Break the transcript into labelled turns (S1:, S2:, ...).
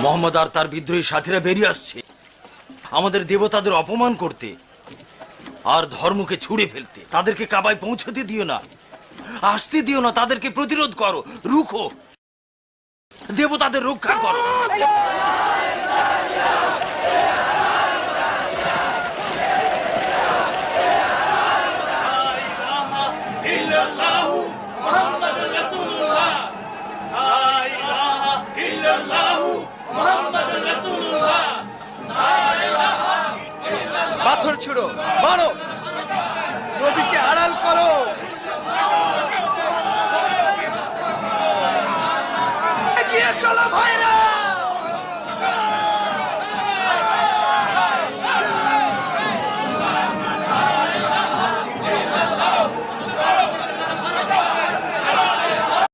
S1: মোহাম্মদ আর তার বিদ্রোহী সাথীরা বেরিয়ে আসছে আমাদের দেবতাদের অপমান করতে আর ধর্মকে ছুঁড়ে ফেলতে। তাদেরকে কাবায় পৌঁছতে দিও না, আসতে দিও না, তাদেরকে প্রতিরোধ করো, রুখো, দেবতাদের রক্ষা করো।
S2: পাথর ছুড়ো, মারো, নবীকে আড়াল করো। এগিয়ে চলো ভাইরা।